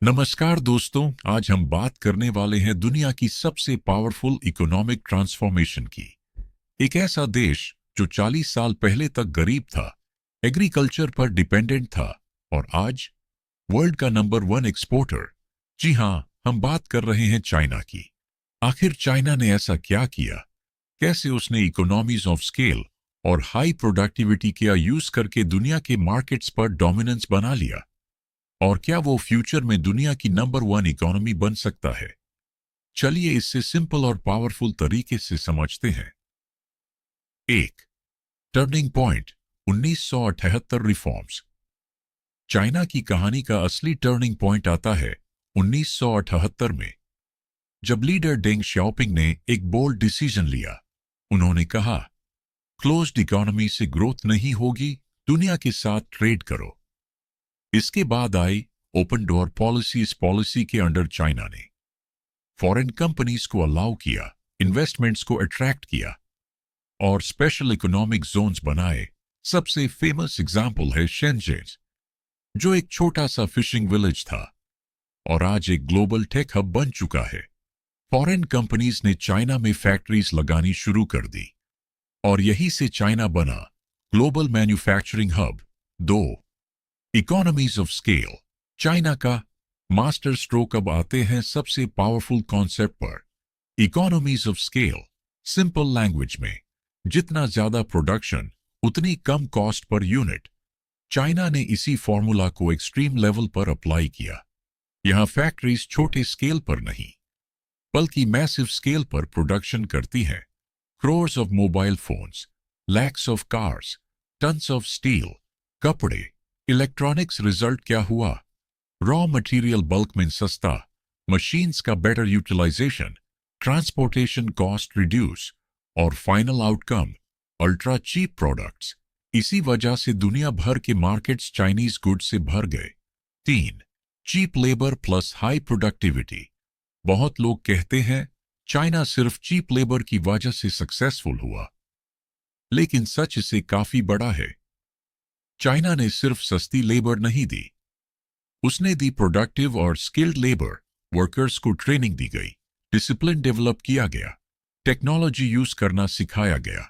नमस्कार दोस्तों, आज हम बात करने वाले हैं दुनिया की सबसे पावरफुल इकोनॉमिक ट्रांसफॉर्मेशन की। एक ऐसा देश जो 40 साल पहले तक गरीब था, एग्रीकल्चर पर डिपेंडेंट था और आज वर्ल्ड का नंबर 1 एक्सपोर्टर। जी हाँ, हम बात कर रहे हैं चाइना की। आखिर चाइना ने ऐसा क्या किया? कैसे उसने इकोनॉमीज ऑफ स्केल और हाई प्रोडक्टिविटी का यूज करके दुनिया के मार्केट्स पर डोमिनेंस बना लिया? और क्या वो फ्यूचर में दुनिया की नंबर 1 इकोनॉमी बन सकता है? चलिए इससे सिंपल और पावरफुल तरीके से समझते हैं। एक, टर्निंग पॉइंट 1978 रिफॉर्म्स। चाइना की कहानी का असली टर्निंग पॉइंट आता है 1978 में, जब लीडर डेंग शाओपिंग ने एक बोल्ड डिसीजन लिया। उन्होंने कहा, क्लोज्ड इकोनॉमी से ग्रोथ नहीं होगी, दुनिया के साथ ट्रेड करो। इसके बाद आई ओपन डोर पॉलिसी। इस पॉलिसी के अंडर चाइना ने फॉरेन कंपनीज को अलाउ किया, इन्वेस्टमेंट्स को अट्रैक्ट किया और स्पेशल इकोनॉमिक जोन्स बनाए। सबसे फेमस एग्जाम्पल है शेनज़ेन, जो एक छोटा सा फिशिंग विलेज था और आज एक ग्लोबल टेक हब बन चुका है। फॉरेन कंपनीज ने चाइना में फैक्ट्रीज लगानी शुरू कर दी और यही से चाइना बना global manufacturing hub. 2, economies of scale. China का मास्टर स्ट्रोक। अब आते हैं सबसे पावरफुल कॉन्सेप्ट पर, economies of scale. Simple language में, जितना ज्यादा प्रोडक्शन उतनी कम कॉस्ट पर यूनिट। चाइना ने इसी फॉर्मूला को एक्सट्रीम लेवल पर अप्लाई किया। यहां फैक्ट्रीज छोटे स्केल पर नहीं बल्कि मैसिव स्केल पर प्रोडक्शन करती हैं। Crores of mobile phones, lakhs of cars, tons of steel, कपड़े, इलेक्ट्रॉनिक्स। रिजल्ट क्या हुआ? रॉ मटेरियल बल्क में सस्ता, मशीन्स का better utilisation, transportation cost reduce और final outcome ultra cheap products. इसी वजह से दुनिया भर के मार्केट्स चाइनीज गुड्स से भर गए। 3, cheap labour plus high productivity. बहुत लोग कहते हैं चाइना सिर्फ चीप लेबर की वजह से सक्सेसफुल हुआ, लेकिन सच इससे काफी बड़ा है। चाइना ने सिर्फ सस्ती लेबर नहीं दी, उसने दी प्रोडक्टिव और स्किल्ड लेबर। वर्कर्स को ट्रेनिंग दी गई, डिसिप्लिन डेवलप किया गया, टेक्नोलॉजी यूज करना सिखाया गया।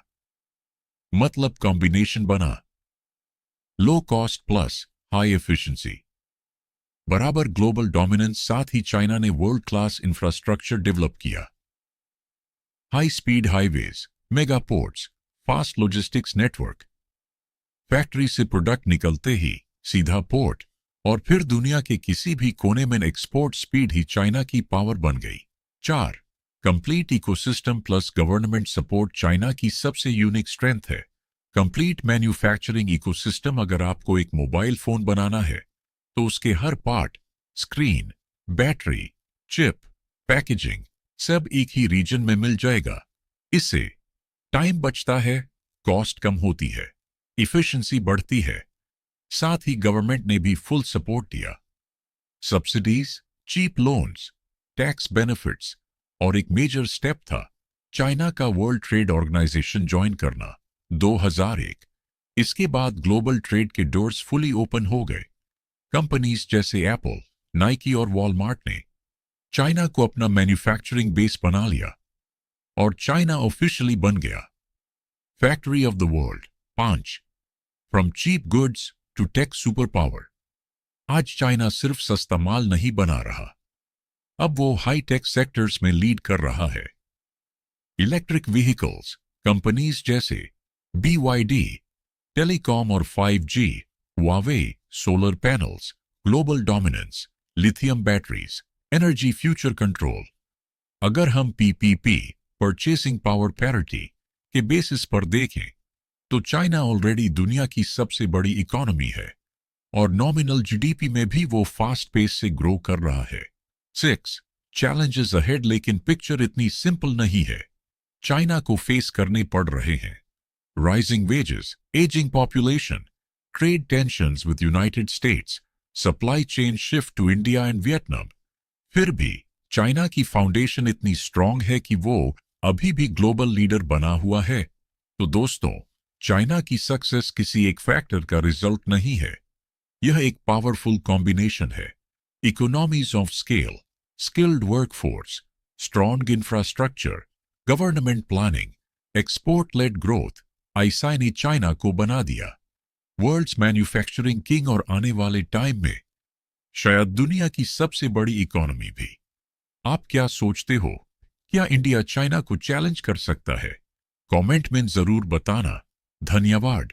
मतलब कॉम्बिनेशन बना, low cost plus high efficiency बराबर ग्लोबल डोमिनेंस। साथ ही चाइना ने वर्ल्ड क्लास इंफ्रास्ट्रक्चर डेवलप किया, high speed highways, mega ports, fast logistics network. Factory से प्रोडक्ट निकलते ही सीधा पोर्ट और फिर दुनिया के किसी भी कोने में एक्सपोर्ट। स्पीड ही चाइना की पावर बन गई। 4, complete ecosystem plus government support. China की सबसे यूनिक स्ट्रेंथ है कंप्लीट मैन्युफैक्चरिंग इकोसिस्टम। अगर आपको एक मोबाइल फोन बनाना है तो उसके हर part, screen, battery, chip, packaging सब एक ही रीजन में मिल जाएगा। इससे टाइम बचता है, कॉस्ट कम होती है, इफिशिएंसी बढ़ती है। साथ ही गवर्नमेंट ने भी फुल सपोर्ट दिया, subsidies, cheap loans, tax benefits और एक मेजर स्टेप था चाइना का वर्ल्ड ट्रेड ऑर्गेनाइजेशन ज्वाइन करना 2001। इसके बाद ग्लोबल ट्रेड के डोर्स फुली ओपन हो गए। कंपनीज जैसे एप्पल, नाइकी और वॉलमार्ट ने चाइना को अपना मैन्युफैक्चरिंग बेस बना लिया और चाइना ऑफिशियली बन गया factory of the world. 5, from cheap goods to tech superpower. आज चाइना सिर्फ सस्ता माल नहीं बना रहा, अब वो हाई टेक सेक्टर्स में लीड कर रहा है। इलेक्ट्रिक व्हीकल्स, कंपनीज जैसे BYD, टेलीकॉम और 5G, Huawei, solar panels, global dominance, lithium batteries, energy future control. अगर हम PPP, परचेसिंग पावर पैरिटी के बेसिस पर देखें तो चाइना ऑलरेडी दुनिया की सबसे बड़ी इकोनॉमी है और नॉमिनल GDP में भी वो फास्ट पेस से ग्रो कर रहा है। 6, चैलेंजेस अहेड। लेकिन पिक्चर इतनी सिंपल नहीं है। चाइना को फेस करने पड़ रहे हैं rising wages, ageing population, trade tensions with United States, supply chain shift to India and Vietnam. फिर भी चाइना की फाउंडेशन इतनी स्ट्रांग है कि वो अभी भी ग्लोबल लीडर बना हुआ है। तो दोस्तों, चाइना की सक्सेस किसी एक फैक्टर का रिजल्ट नहीं है, यह एक पावरफुल कॉम्बिनेशन है economies of scale, skilled workforce, strong infrastructure, government planning, export led growth, ऐसा ने चाइना को बना दिया वर्ल्ड्स मैन्युफैक्चरिंग किंग और आने वाले टाइम में शायद दुनिया की सबसे बड़ी इकोनॉमी भी। आप क्या सोचते हो? क्या इंडिया चाइना को चैलेंज कर सकता है? कमेंट में जरूर बताना। धन्यवाद।